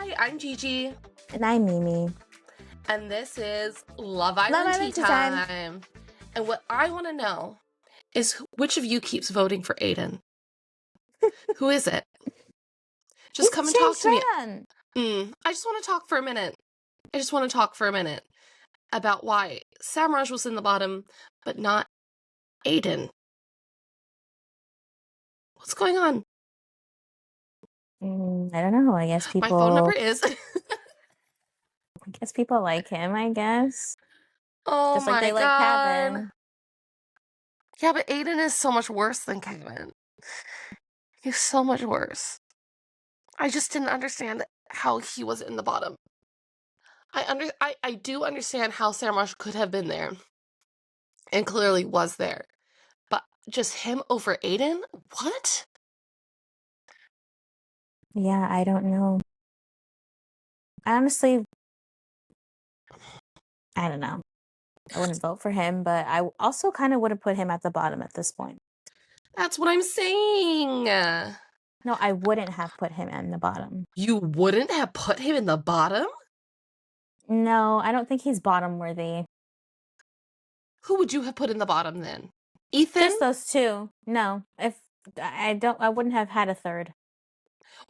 Hi, I'm Gigi. And I'm Mimi. And this is Love Island, Love Island Tea Time. And what I want to know is which of you keeps voting for Aiden? Who is it? Just come and talk to me. I just want to talk for a minute. About why Samraj was in the bottom, but not Aiden. What's going on? I don't know. I guess people. My phone number is. I guess people like him. I guess. Oh Just like my they like God. Kevin. Yeah, but Aiden is so much worse than Kevin. He's so much worse. I just didn't understand how he was in the bottom. I do understand how Samraj could have been there, and clearly was there, but just him over Aiden? What? Yeah, I don't know. Honestly, I don't know. I wouldn't vote for him, but I also kind of would have put him at the bottom at this point. That's what I'm saying. No, I wouldn't have put him in the bottom. You wouldn't have put him in the bottom? No, I don't think he's bottom worthy. Who would you have put in the bottom then? Ethan? Just those two. No, if I wouldn't have had a third.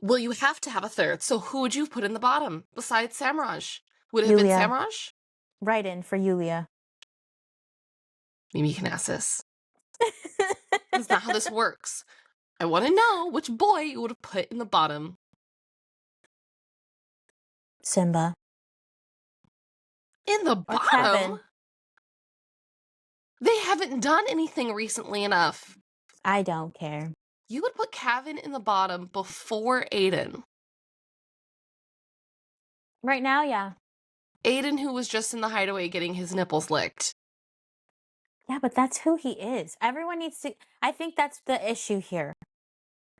Well, you have to have a third, so who would you put in the bottom besides Samraj? Would it have been Samraj? Right in for Yulia. Mimi can ask this. That's not how this works. I want to know which boy you would have put in the bottom. Simba. In the bottom? Kevin. They haven't done anything recently enough. I don't care. You would put Kevin in the bottom before Aiden. Right now, yeah. Aiden, who was just in the hideaway getting his nipples licked. Yeah, but that's who he is. Everyone needs to... I think that's the issue here.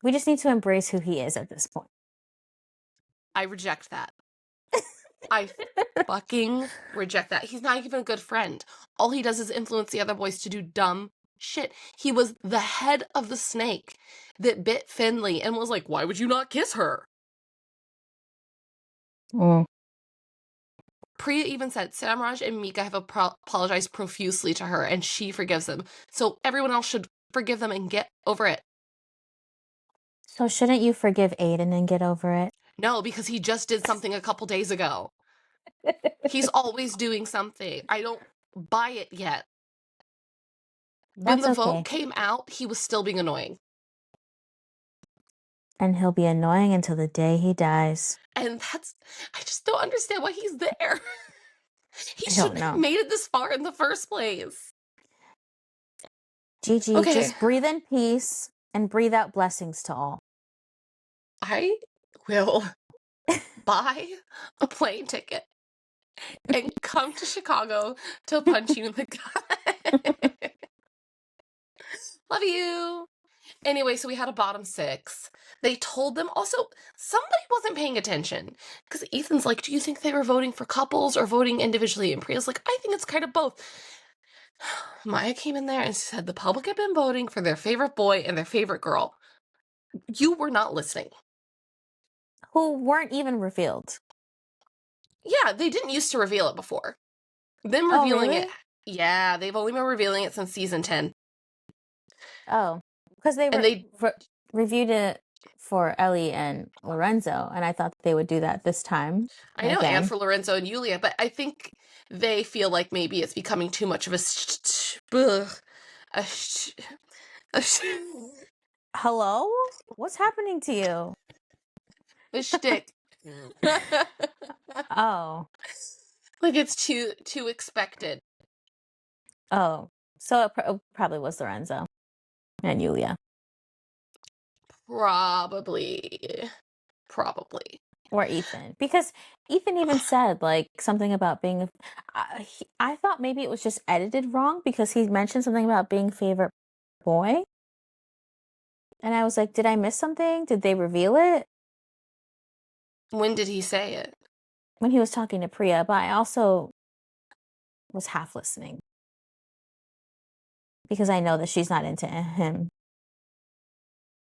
We just need to embrace who he is at this point. I reject that. I fucking reject that. He's not even a good friend. All he does is influence the other boys to do dumb shit. He was the head of the snake that bit Finley and was like, why would you not kiss her? Priya even said Samraj and Mica have apologized profusely to her and she forgives them. So everyone else should forgive them and get over it. So shouldn't you forgive Aiden and get over it? No, because he just did something a couple days ago. He's always doing something. I don't buy it yet. When the vote came out, he was still being annoying. And he'll be annoying until the day he dies. And I just don't understand why he's there. He shouldn't have made it this far in the first place. Gigi, just breathe in peace and breathe out blessings to all. I will buy a plane ticket and come to Chicago to punch you in the gut. Love you. Anyway, so we had a bottom 6. They told them also, somebody wasn't paying attention. Because Ethan's like, do you think they were voting for couples or voting individually? And Priya's like, I think it's kind of both. Maya came in there and said the public had been voting for their favorite boy and their favorite girl. You were not listening. Who weren't even revealed. Yeah, they didn't used to reveal it before. Them revealing it. Yeah, they've only been revealing it since season 10. Oh, because they reviewed it for Ellie and Lorenzo, and I thought they would do that this time. I know, and for Lorenzo and Yulia, but I think they feel like maybe it's becoming too much of Hello? What's happening to you? The shtick. Oh. Like it's too expected. Oh. So it probably was Lorenzo and Yulia. Probably. Or Ethan. Because Ethan even said, like, something about being... I thought maybe it was just edited wrong because he mentioned something about being favorite boy. And I was like, did I miss something? Did they reveal it? When did he say it? When he was talking to Priya, but I also was half listening. Because I know that she's not into him.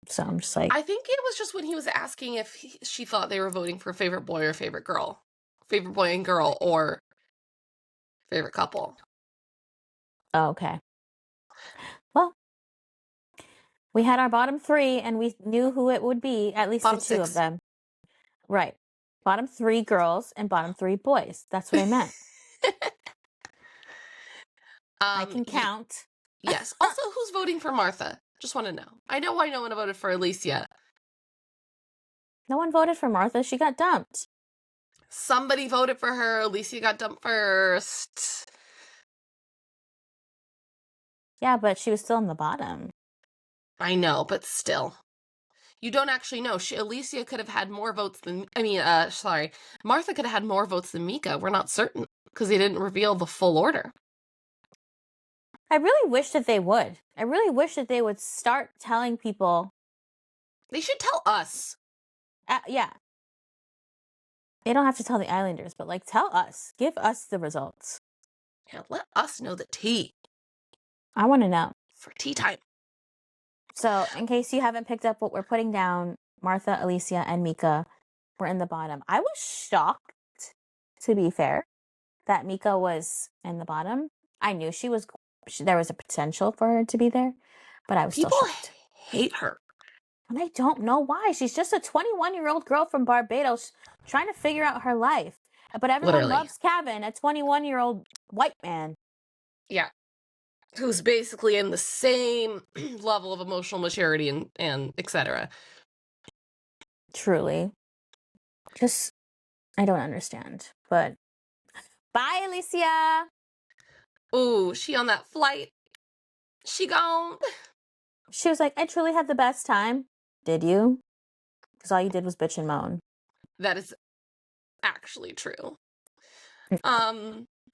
So I'm just like, I think it was just when he was asking if she thought they were voting for favorite boy or favorite girl. Favorite boy and girl or favorite couple. oh, okay. Well, we had our bottom three and we knew who it would be, at least the Bottom two of 6. them. Right. Bottom 3 girls and bottom 3 boys. That's what I meant. I can count. Yes. Also, who's voting for Martha? Just want to know. I know why no one voted for Alicia. No one voted for Martha. She got dumped. Somebody voted for her. Alicia got dumped first. Yeah, but she was still in the bottom. I know, but still. You don't actually know. Alicia could have had more votes than, Martha could have had more votes than Mica. We're not certain because they didn't reveal the full order. I really wish that they would. I really wish that they would start telling people. They should tell us. Yeah. They don't have to tell the Islanders, but like tell us. Give us the results. Yeah, let us know the tea. I want to know. For tea time. So, in case you haven't picked up what we're putting down, Martha, Alicia, and Mica were in the bottom. I was shocked, to be fair, that Mica was in the bottom. I knew there was a potential for her to be there, but I was People still shocked. hate her. And I don't know why. She's just a 21-year-old girl from Barbados trying to figure out her life. But everyone loves Kavan, a 21-year-old white man. Yeah. Who's basically in the same level of emotional maturity and etc. Truly. Just, I don't understand. But bye, Alicia. Ooh, she on that flight. She gone. She was like, I truly had the best time. Did you? Because all you did was bitch and moan. That is actually true.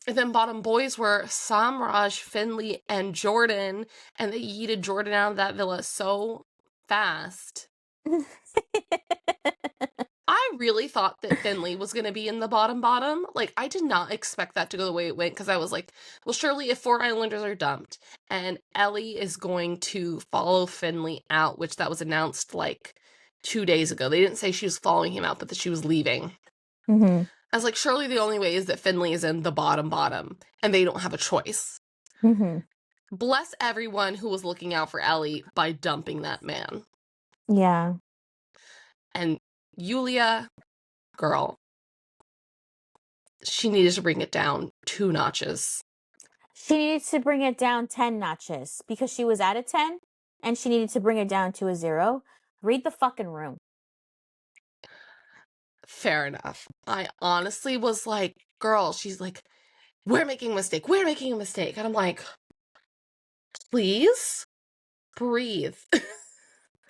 And then bottom boys were Samraj, Finley, and Jordan, and they yeeted Jordan out of that villa so fast. I really thought that Finley was going to be in the bottom. Like, I did not expect that to go the way it went, because I was like, well, surely if 4 Islanders are dumped, and Ellie is going to follow Finley out, which that was announced, like, 2 days ago. They didn't say she was following him out, but that she was leaving. Mm-hmm. I was like, surely the only way is that Finley is in the bottom, and they don't have a choice. Mm-hmm. Bless everyone who was looking out for Ellie by dumping that man. Yeah. And Yulia, girl, she needed to bring it down 2 notches. She needed to bring it down 10 notches because she was at a 10 and she needed to bring it down to a 0. Read the fucking room. Fair enough. I honestly was like, girl, she's like, we're making a mistake. And I'm like, please breathe.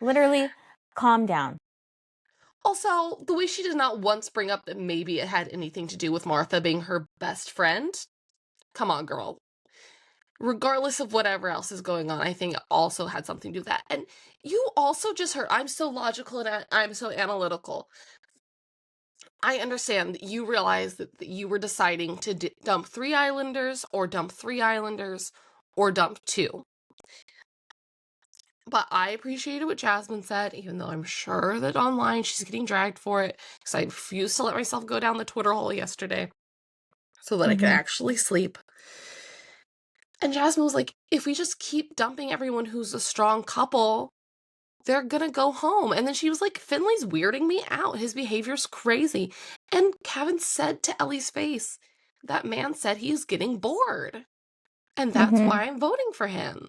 Literally, calm down. Also, the way she did not once bring up that maybe it had anything to do with Martha being her best friend. Come on, girl. Regardless of whatever else is going on, I think it also had something to do with that. And you also just heard, I'm so logical and I'm so analytical. I understand that you realize that you were deciding to dump 3 Islanders or dump 3 Islanders or dump 2. But I appreciated what Jasmine said, even though I'm sure that online she's getting dragged for it, because I refused to let myself go down the Twitter hole yesterday so that I could actually sleep. And Jasmine was like, if we just keep dumping everyone who's a strong couple, they're gonna go home. And then she was like, Finley's weirding me out. His behavior's crazy. And Kevin said to Ellie's face, that man said he's getting bored. And that's why I'm voting for him.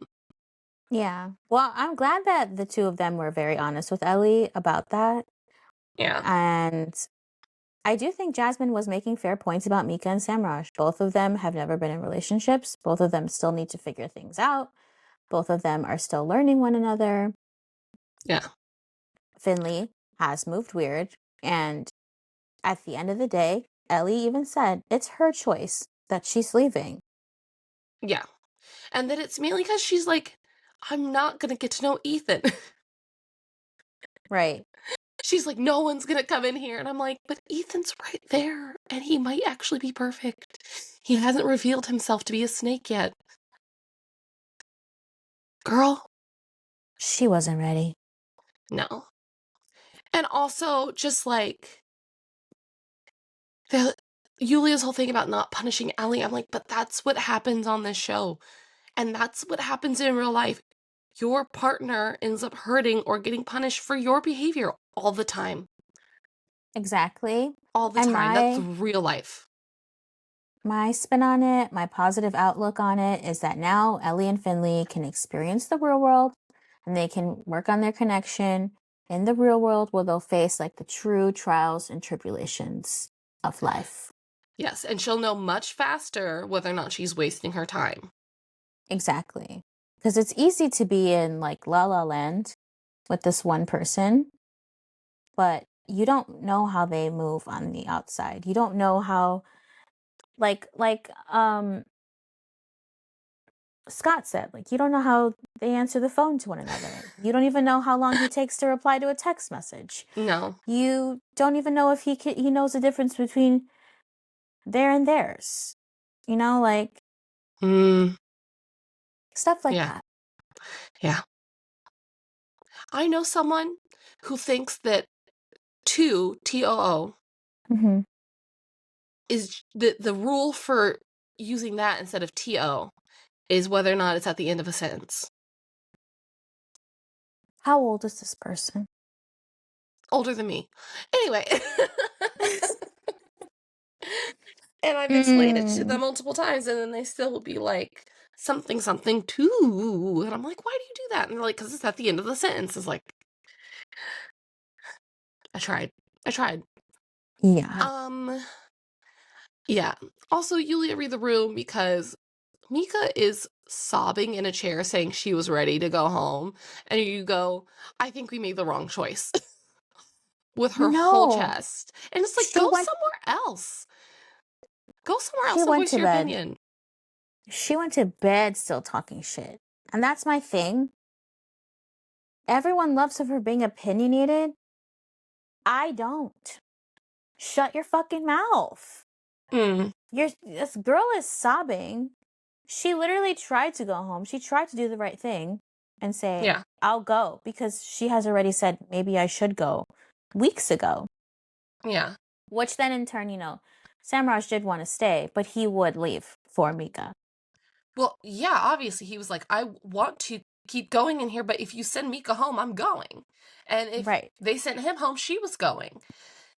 Yeah. Well, I'm glad that the two of them were very honest with Ellie about that. Yeah. And I do think Jasmine was making fair points about Mica and Samraj. Both of them have never been in relationships. Both of them still need to figure things out. Both of them are still learning one another. Yeah. Finley has moved weird. And at the end of the day, Ellie even said it's her choice that she's leaving. Yeah. And that it's mainly because she's like, I'm not going to get to know Ethan. Right. She's like, no one's going to come in here. And I'm like, but Ethan's right there. And he might actually be perfect. He hasn't revealed himself to be a snake yet. Girl. She wasn't ready. No. And also, just like Yulia's whole thing about not punishing Ellie, I'm like, but that's what happens on this show. And that's what happens in real life. Your partner ends up hurting or getting punished for your behavior all the time. Exactly. All the And time. That's real life. my spin on it, my positive outlook on it is that now Ellie and Finley can experience the real world and they can work on their connection in the real world where they'll face like the true trials and tribulations of life. Yes, and she'll know much faster whether or not she's wasting her time. Exactly. Because it's easy to be in like La La Land with this one person, but you don't know how they move on the outside. You don't know how like Scott said, like, you don't know how they answer the phone to one another. You don't even know how long he takes to reply to a text message. No. You don't even know if he knows the difference between their and theirs. You know, like stuff like that. Yeah. I know someone who thinks that TOO, Mm-hmm. is the rule for using that instead of TO is whether or not it's at the end of a sentence. How old is this person? Older than me. Anyway. And I've explained it to them multiple times, and then they still will be like, something, something, too. And I'm like, why do you do that? And they're like, because it's at the end of the sentence. It's like, I tried. Yeah. Yeah. Also, Yulia read the room because Mica is sobbing in a chair saying she was ready to go home. And you go, I think we made the wrong choice. With her whole No. chest. And it's like, She go went somewhere else. Go somewhere she else and went voice to your bed. opinion. She went to bed still talking shit. And that's my thing. Everyone loves her being opinionated. I don't. Shut your fucking mouth. This girl is sobbing. She literally tried to go home. She tried to do the right thing and say, Yeah. I'll go, because she has already said, maybe I should go weeks ago. Yeah. Which then in turn, Samraj did want to stay, but he would leave for Mica. Well, yeah, obviously he was like, I want to keep going in here, but if you send Mica home, I'm going. And if they sent him home, she was going.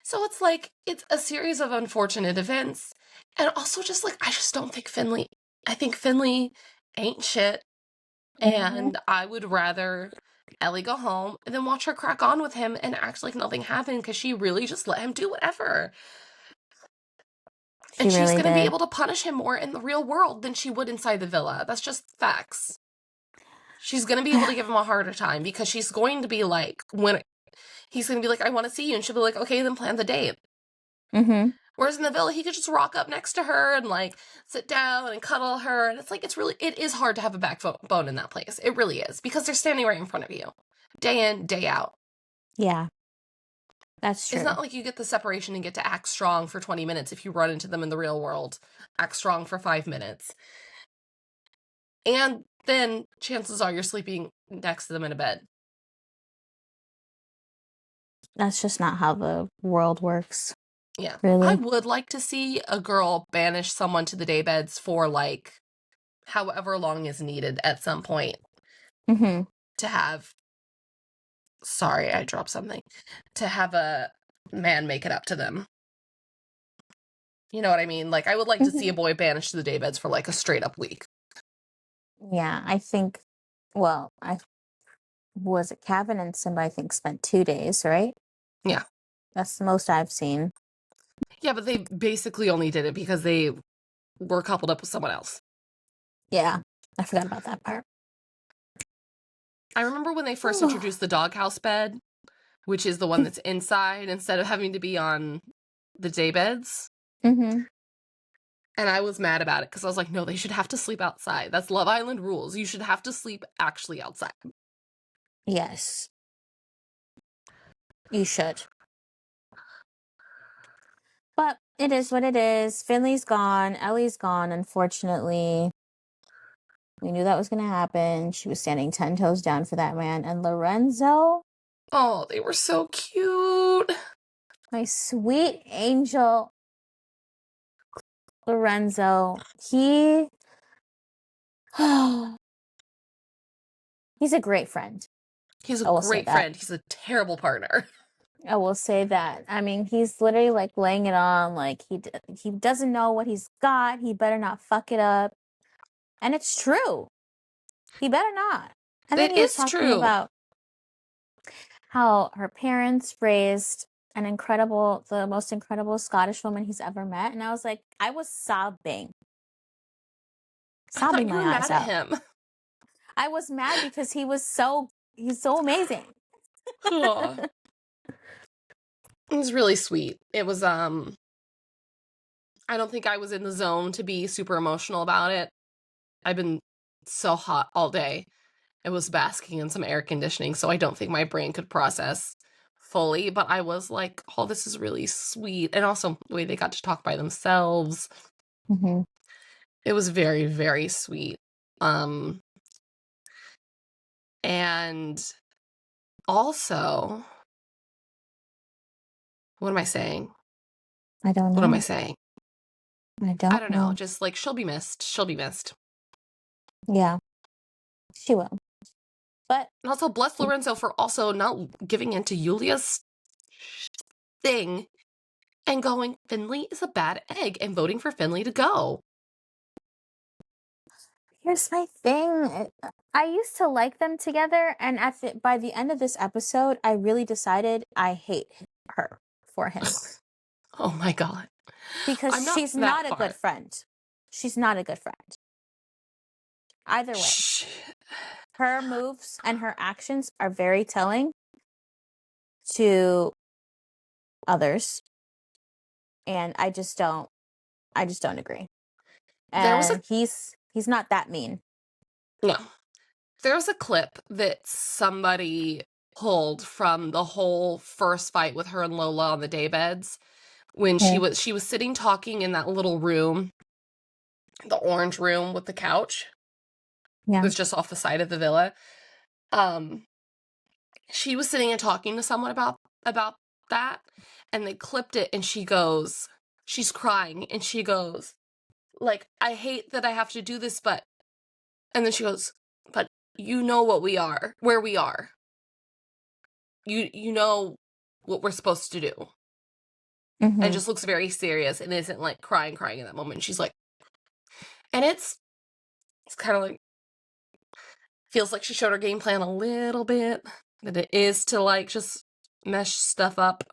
So it's like, it's a series of unfortunate events. And also just like, I just don't think I think Finley ain't shit. And I would rather Ellie go home and then watch her crack on with him and act like nothing happened because she really just let him do whatever. And she's going to be able to punish him more in the real world than she would inside the villa. That's just facts. She's going to be able to give him a harder time because she's going to be like, when he's going to be like, I want to see you. And she'll be like, okay, then plan the date. Whereas in the villa, he could just rock up next to her and like sit down and cuddle her. And it's like, it is hard to have a backbone in that place. It really is, because they're standing right in front of you day in, day out. Yeah. That's true. It's not like you get the separation and get to act strong for 20 minutes if you run into them in the real world. Act strong for 5 minutes. And then chances are you're sleeping next to them in a bed. That's just not how the world works. Yeah. Really? I would like to see a girl banish someone to the daybeds for like however long is needed at some point. To have, sorry, I dropped something. To have a man make it up to them. You know what I mean? Like, I would like to see a boy banished to the daybeds for like a straight up week. Yeah, I think, well, was it Kavan and Simba, I think, spent 2 days, right? Yeah. That's the most I've seen. Yeah, but they basically only did it because they were coupled up with someone else. Yeah, I forgot about that part. I remember when they first introduced the doghouse bed, which is the one that's inside instead of having to be on the daybeds. And I was mad about it because I was like, no, they should have to sleep outside. That's Love Island rules. You should have to sleep actually outside. Yes. You should. But it is what it is. Finley's gone. Ellie's gone, unfortunately. We knew that was going to happen. She was standing 10 toes down for that man. And Lorenzo, Oh, they were so cute. My sweet angel Lorenzo. He's a great friend. He's a I will say great that. friend. He's a terrible partner. I will say that. I mean, he's literally like laying it on. Like he doesn't know what he's got. He better not fuck it up. And it's true. He better not. And then It he was is talking true. about how her parents raised the most incredible Scottish woman he's ever met. And I was like, I was sobbing. I thought Sobbing you were my eyes mad at out. him. I was mad because he's so amazing. Aw. It was really sweet. It was, I don't think I was in the zone to be super emotional about it. I've been so hot all day. It was basking in some air conditioning, so I don't think my brain could process fully, but I was like, oh, this is really sweet. And also the way they got to talk by themselves. Mm-hmm. It was very, very sweet. And also, what am I saying? I don't What am I know. saying? I I don't don't know. know. Just like she'll be missed. She'll be missed. Yeah, she will. But And also, bless Lorenzo for also not giving in to Yulia's thing and going, Finley is a bad egg, and voting for Finley to go. here's my thing. I used to like them together, and by the end of this episode, I really decided I hate her for him Oh my God. because I'm not she's that not a good far. friend. She's not a good friend. Either way, Shh. her moves and her actions are very telling to others, and I just don't agree. There was a, And he's not that mean. no, there was a clip that somebody pulled from the whole first fight with her and Lola on the daybeds when she was sitting talking in that little room, the orange room with the couch. Yeah. It was just off the side of the villa. Um, she was sitting and talking to someone about that, and they clipped it, and she's crying, and she goes, like, I hate that I have to do this, but, and then she goes, but you know what we are, where we are. You know what we're supposed to do. Mm-hmm. And just looks very serious and isn't like crying in that moment. She's like, and it's kind of like, feels like she showed her game plan a little bit, that it is to like just mesh stuff up.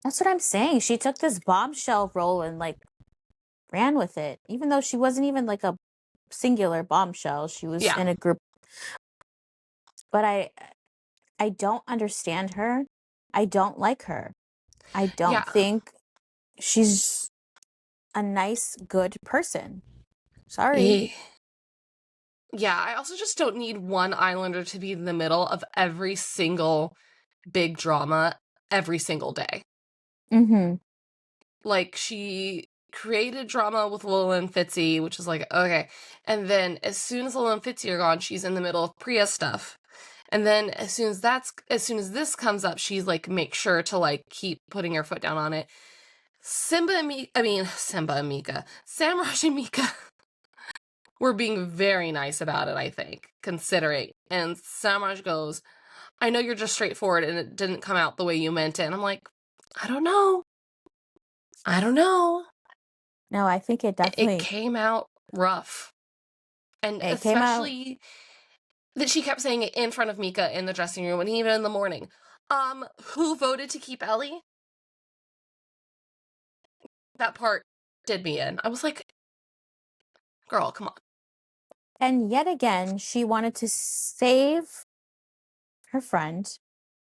That's what I'm saying. She took this bombshell role and like ran with it, even though she wasn't even like a singular bombshell. She was Yeah. in a group. But I don't understand her. I don't like her. I don't Yeah. think she's a nice, good person. Sorry. Yeah, I also just don't need one Islander to be in the middle of every single big drama every single day. Mm-hmm. Like, she created drama with Lola and Fitzy, which is like, okay. And then as soon as Lola and Fitzy are gone, she's in the middle of Priya stuff. And then as soon as this comes up, she's like, make sure to like keep putting her foot down on it. Simba and Mica, Samraj and Mica were being very nice about it, I think, considering. And Samraj goes, I know you're just straightforward and it didn't come out the way you meant it. And I'm like, I don't know. No, I think it It definitely came out rough. And it came out. especially that she kept saying it in front of Mica in the dressing room and even in the morning. Who voted to keep Ellie? That part did me in. I was like, girl, come on. And yet again, she wanted to save her friend,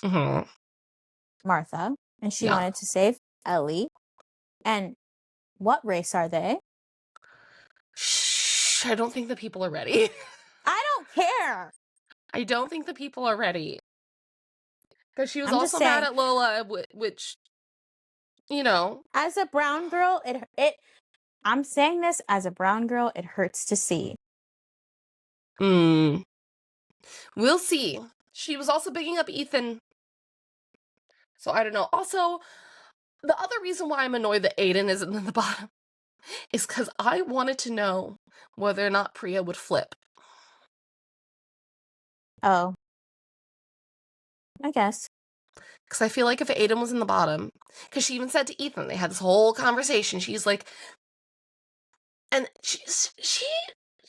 Mm-hmm. Martha, and she Yeah. wanted to save Ellie. And what race are they? Shh, I don't think the people are ready. I don't care. I don't think the people are ready. Because she was I'm just also mad saying, at Lola, which, you know. as a brown girl, I'm saying this as a brown girl, it hurts to see. We'll see. She was also bigging up Ethan So I don't know. Also, the other reason why I'm annoyed that Aiden isn't in the bottom is because I wanted to know whether or not Priya would flip. Oh, I guess. Because I feel like if Aiden was in the bottom, because she even said to Ethan, they had this whole conversation. She's like, and she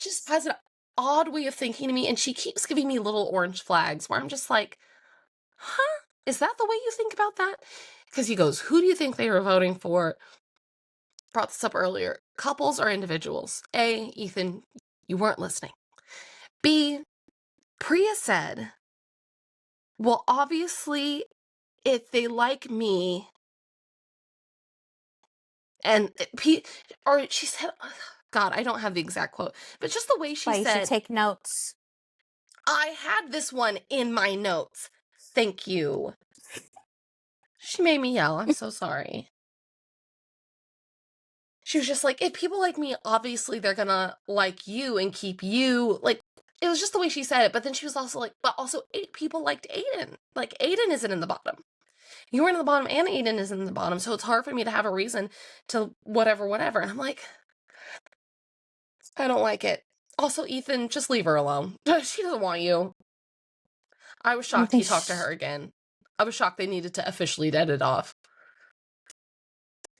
just has an odd way of thinking to me, and she keeps giving me little orange flags where I'm just like, huh? Is that the way you think about that? Because he goes, who do you think they were voting for? Brought this up earlier. Couples or individuals? A, Ethan, you weren't listening. B, Priya said, well, obviously, if they like me, and or she said, God, I don't have the exact quote, but just the way she Why you should said, take notes. I had this one in my notes. Thank you. She made me yell. I'm so sorry. She was just like, if people like me, obviously they're gonna like you and keep you. Like, it was just the way she said it. But then she was also like, but also 8 people liked Aiden. Like, Aiden isn't in the bottom. You were in the bottom and Aiden is in the bottom. So it's hard for me to have a reason to whatever. And I'm like, I don't like it. Also, Ethan, just leave her alone. She doesn't want you. I was I shocked he think talked to her again. I was shocked they needed to officially dead it off.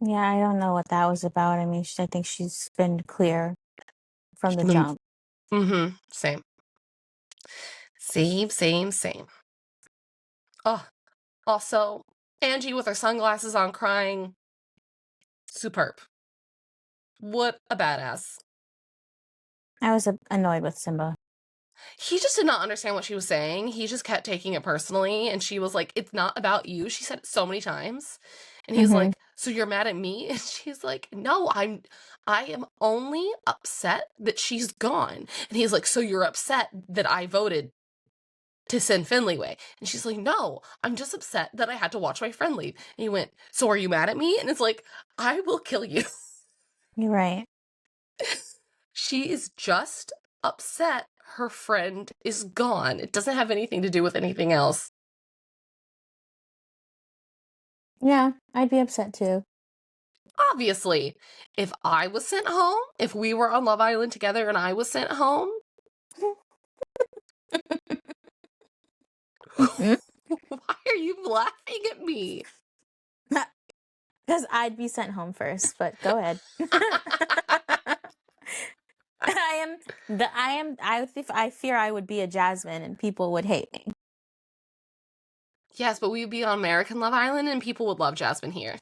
Yeah, I don't know what that was about. I mean, I think she's been clear from the jump. Mm-hmm. Same. Same. Oh, also, Angie with her sunglasses on crying. Superb. What a badass. I was annoyed with Simba. He just did not understand what she was saying. He just kept taking it personally. And she was like, it's not about you. She said it so many times. And he's like, so you're mad at me? And she's like, no, I am only upset that she's gone. And he's like, so you're upset that I voted to send Finley away? And she's like, no, I'm just upset that I had to watch my friend leave. And he went, so are you mad at me? And it's like, I will kill you. You're right. She is just upset her friend is gone. It doesn't have anything to do with anything else. Yeah, I'd be upset too. Obviously, if I was sent home, if we were on Love Island together and I was sent home, why are you laughing at me? Because I'd be sent home first, but go ahead. I fear I would be a Jasmine and people would hate me. Yes, but we would be on American Love Island and people would love Jasmine here.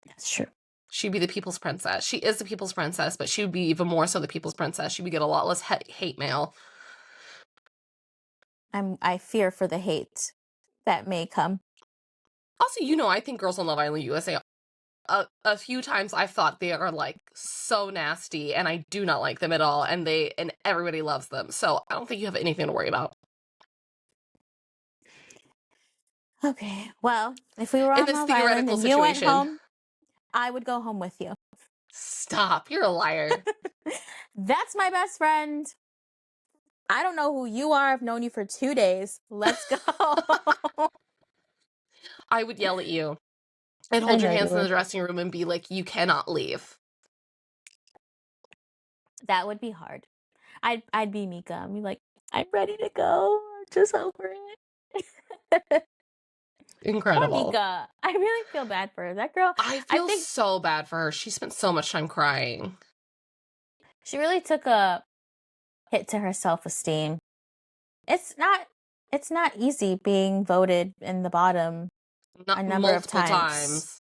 That's true. She'd be the people's princess. She is the people's princess, but she would be even more so the people's princess. She would get a lot less hate mail. I fear for the hate that may come. Also, I think Girls on Love Island USA, a few times I've thought they are like so nasty and I do not like them at all, and everybody loves them. So I don't think you have anything to worry about. Okay, well, if we were In on this Love Island theoretical and you went situation. home, I would go home with you. Stop, you're a liar. That's my best friend. I don't know who you are. I've known you for 2 days. Let's go. I would yell at you and I hold your know you hands in the would. dressing room and be like, you cannot leave. That would be hard. I'd be Mica. I'd be like, I'm ready to go. I'm just over it. Poor Incredible. Mica. I really feel bad for her. That girl. I feel so bad for her. She spent so much time crying. She really took a hit to her self-esteem. It's not easy being voted in the bottom Not a number of multiple times.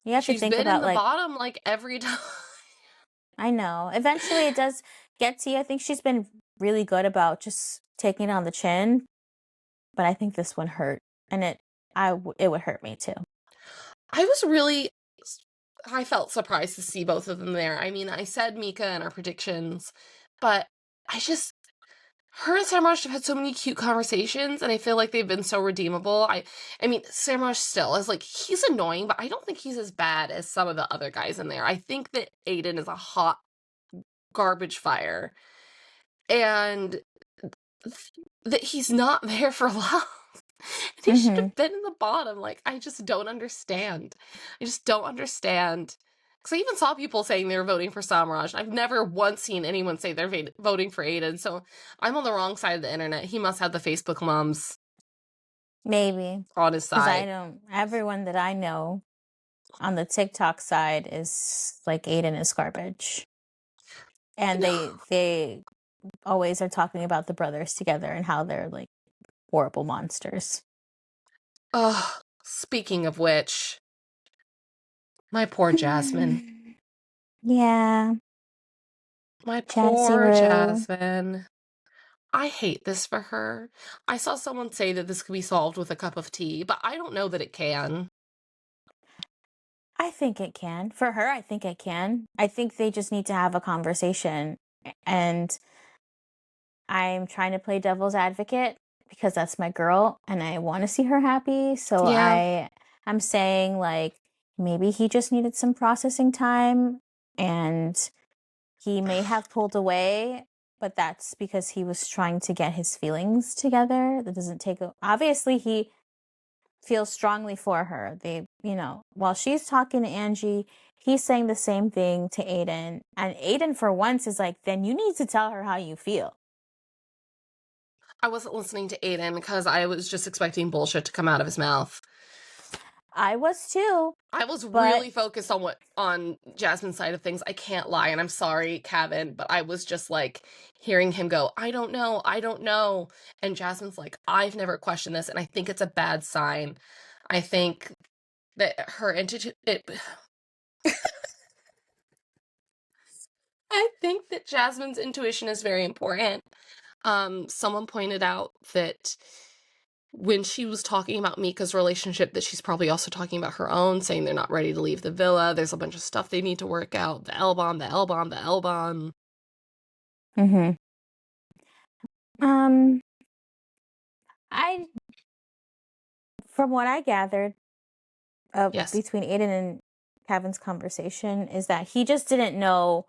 You have to She's think been in about the like, bottom like every time. I know. Eventually it does get to you. I think she's been really good about just taking it on the chin, but I think this one hurt, and it would hurt me too. I felt surprised to see both of them there. I mean, I said Mica in our predictions, but her and Samraj have had so many cute conversations, and I feel like they've been so redeemable. I mean, Samraj still is like, he's annoying, but I don't think he's as bad as some of the other guys in there. I think that Aiden is a hot garbage fire, and that he's not there for love. He should Mm-hmm. have been in the bottom. Like, I just don't understand. I just don't understand. Because I even saw people saying they were voting for Samraj. I've never once seen anyone say they're voting for Aiden. So I'm on the wrong side of the internet. He must have the Facebook mums Maybe. on his Because I side. don't, everyone that I know on the TikTok side is like Aiden is garbage. And they always are talking about the brothers together and how they're like horrible monsters. Oh, speaking of which, my poor Jasmine. Yeah. My Jazzy poor Roo. Jasmine. I hate this for her. I saw someone say that this could be solved with a cup of tea, but I don't know that it can. I think it can. For her, I think it can. I think they just need to have a conversation. And I'm trying to play devil's advocate because that's my girl and I want to see her happy. So Yeah. I'm saying like maybe he just needed some processing time and he may have pulled away, but that's because he was trying to get his feelings together. That doesn't take obviously he feels strongly for her. They, while she's talking to Angie, he's saying the same thing to Aiden. And Aiden for once is like, then you need to tell her how you feel. I wasn't listening to Aiden because I was just expecting bullshit to come out of his mouth. I was too. I was But really focused on Jasmine's side of things. I can't lie, and I'm sorry, Kevin, but I was just like hearing him go, I don't know, I don't know. And Jasmine's like, I've never questioned this, and I think it's a bad sign. I think that I think that Jasmine's intuition is very important. Someone pointed out that when she was talking about Mica's relationship, that she's probably also talking about her own, saying they're not ready to leave the villa. There's a bunch of stuff they need to work out. The L bomb, the L bomb, the L bomb. mm-hmm. um I from what I gathered Yes. between Aiden and Kevin's conversation is that he just didn't know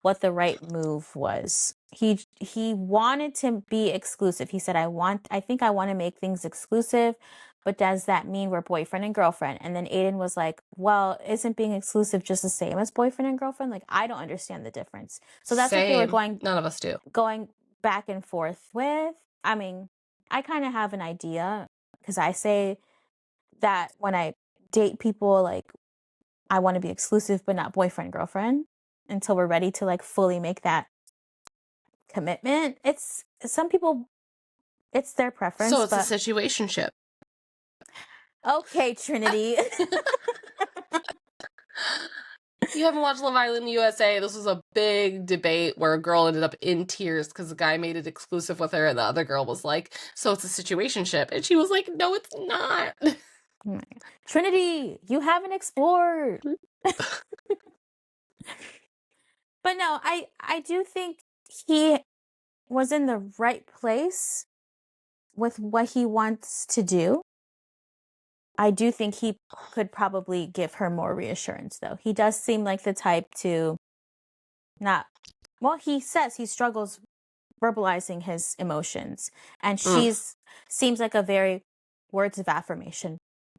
what the right move was. He wanted to be exclusive. He said, I think I want to make things exclusive, but does that mean we're boyfriend and girlfriend? And then Aiden was like, well, isn't being exclusive just the same as boyfriend and girlfriend? Like, I don't understand the difference. So that's what they were Same. None of us do. going back and forth with. I mean, I kind of have an idea because I say that when I date people, like I want to be exclusive, but not boyfriend, girlfriend until we're ready to like fully make that commitment. It's some people, it's their So preference, it's a but situationship. okay, Trinity. You haven't watched Love Island USA. This was a big debate where a girl ended up in tears because the guy made it exclusive with her, and the other girl was like, so it's a situationship. And she was like, no, it's not. Trinity, you haven't explored. But no, I do think he was in the right place with what he wants to do. I do think he could probably give her more reassurance though. He does seem like the type to not, well, he says he struggles verbalizing his emotions, and Mm. she's seems like a very words of affirmation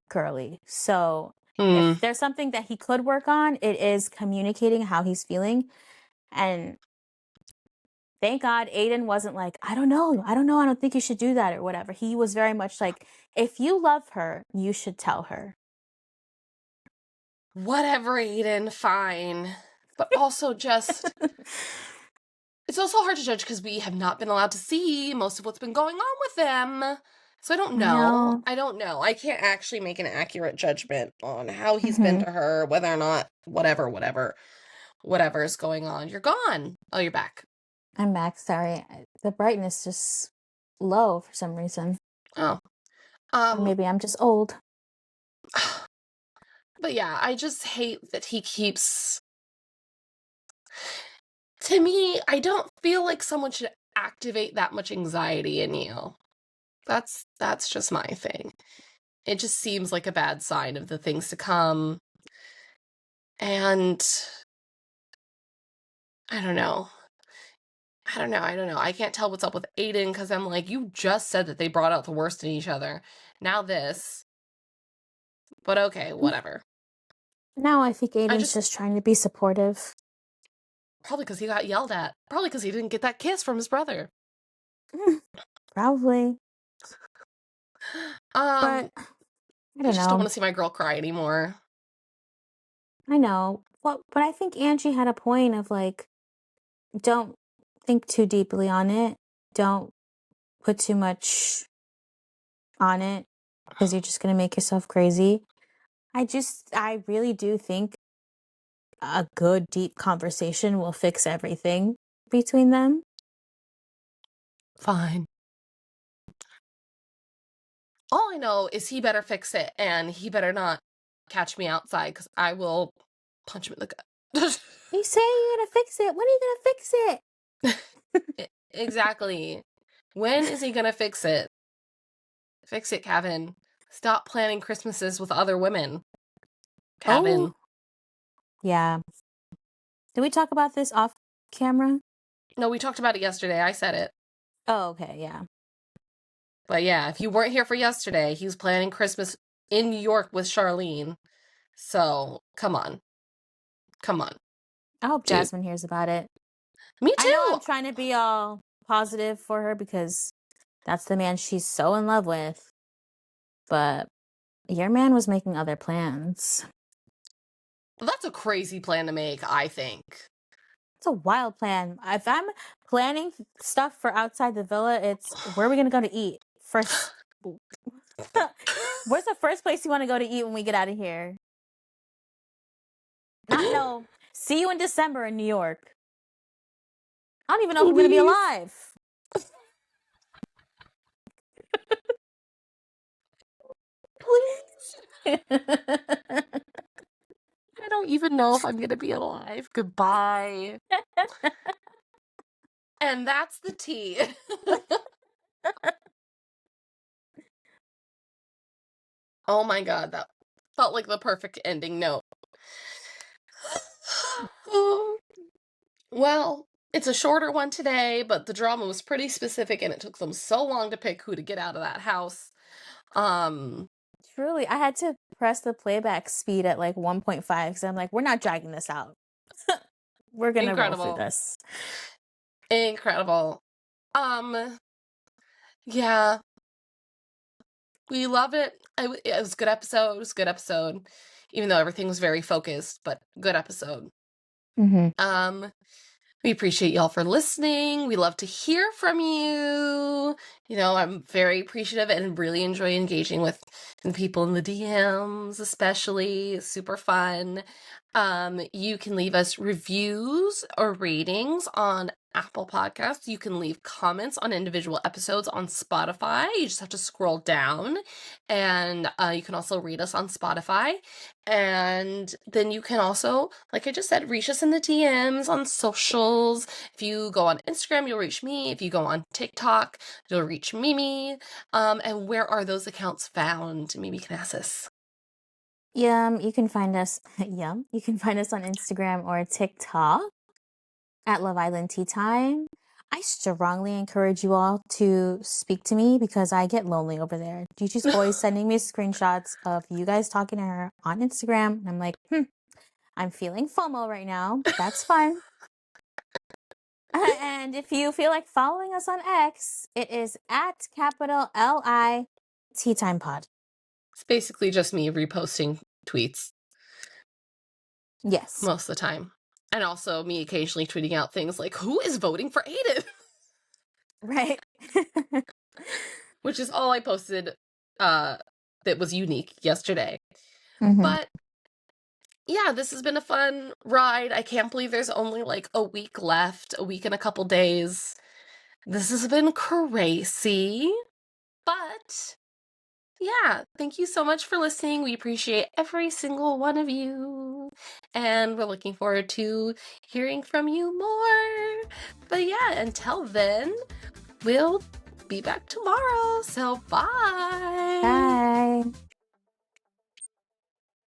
girly. So Mm. if there's something that he could work on, it is communicating how he's feeling. And thank God Aiden wasn't like, I don't know, I don't think you should do that or whatever. He was very much like, if you love her, you should tell her. Whatever, Aiden, fine. But also just, it's also hard to judge because we have not been allowed to see most of what's been going on with them. So I don't I know. know. I don't know. I can't actually make an accurate judgment on how he's been Mm-hmm. to her, whether or not, whatever is going on. You're gone. Oh, you're back. I'm back. Sorry. The brightness just low for some reason. Oh. Or maybe I'm just old. But yeah, I just hate that he keeps. To me, I don't feel like someone should activate that much anxiety in you. That's just my thing. It just seems like a bad sign of the things to come. And I don't know. I don't know. I can't tell what's up with Aiden because I'm like, you just said that they brought out the worst in each other. Now this. But okay, whatever. Now I think Aiden's just trying to be supportive. Probably because he got yelled at. Probably because he didn't get that kiss from his brother. Probably. But I don't just know. don't want to see my girl cry anymore. I know. Well, but I think Angie had a point of like, don't think too deeply on it. Don't put too much on it because you're just going to make yourself crazy. I really do think a good deep conversation will fix everything between them. Fine. All I know is he better fix it, and he better not catch me outside because I will punch him in the gut. You say you're going to fix it. When are you going to fix it? Exactly. When is he going to fix it? Fix it, Kevin. Stop planning Christmases with other women. Kevin. Oh. Yeah. Did we talk about this off camera? No, we talked about it yesterday. I said it. Oh, okay. Yeah. But yeah, if you weren't here for yesterday, he was planning Christmas in New York with Charlene. So, come on. Come on. I hope Dude. Jasmine hears about it. Me too. I know I'm trying to be all positive for her because that's the man she's so in love with. But your man was making other plans. That's a crazy plan to make, I think. It's a wild plan. If I'm planning stuff for outside the villa, it's where are we going to go to eat? First, where's the first place you want to go to eat when we get out of here? No. See you in December in New York. I don't even know if I'm going to be alive. Please. I don't even know if I'm going to be alive. Goodbye. And that's the tea. Oh my god, that felt like the perfect ending note. Well, it's a shorter one today, but the drama was pretty specific and it took them so long to pick who to get out of that house. Truly, I had to press the playback speed at like 1.5 because I'm like, we're not dragging this out. We're going to roll through this. Incredible. Yeah. We love it. It was a good episode. It was a good episode. Even though everything was very focused, but good episode. Mm-hmm. We appreciate y'all for listening. We love to hear from you. You know, I'm very appreciative and really enjoy engaging with people in the DMs, especially. Super fun. You can leave us reviews or ratings on Apple Podcasts. You can leave comments on individual episodes on Spotify. You just have to scroll down, and you can also rate us on Spotify. And then you can also, like I just said, reach us in the DMs on socials. If you go on Instagram, you'll reach me. If you go on TikTok, you'll reach Mimi. And where are those accounts found? Mimi Canassis. You can find us. You can find us on Instagram or TikTok at Love Island Tea Time. I strongly encourage you all to speak to me because I get lonely over there. Gigi's always sending me screenshots of you guys talking to her on Instagram. And I'm like, I'm feeling FOMO right now. That's fine. And if you feel like following us on X, it is at capital LI Tea Time Pod. It's basically just me reposting tweets. Yes. Most of the time. And also me occasionally tweeting out things like, who is voting for Aiden? Right. Which is all I posted that was unique yesterday. Mm-hmm. But yeah, this has been a fun ride. I can't believe there's only like a week left, a week and a couple days. This has been crazy. But yeah, thank you so much for listening. We appreciate every single one of you. And we're looking forward to hearing from you more. But yeah, until then, we'll be back tomorrow. So bye. Bye.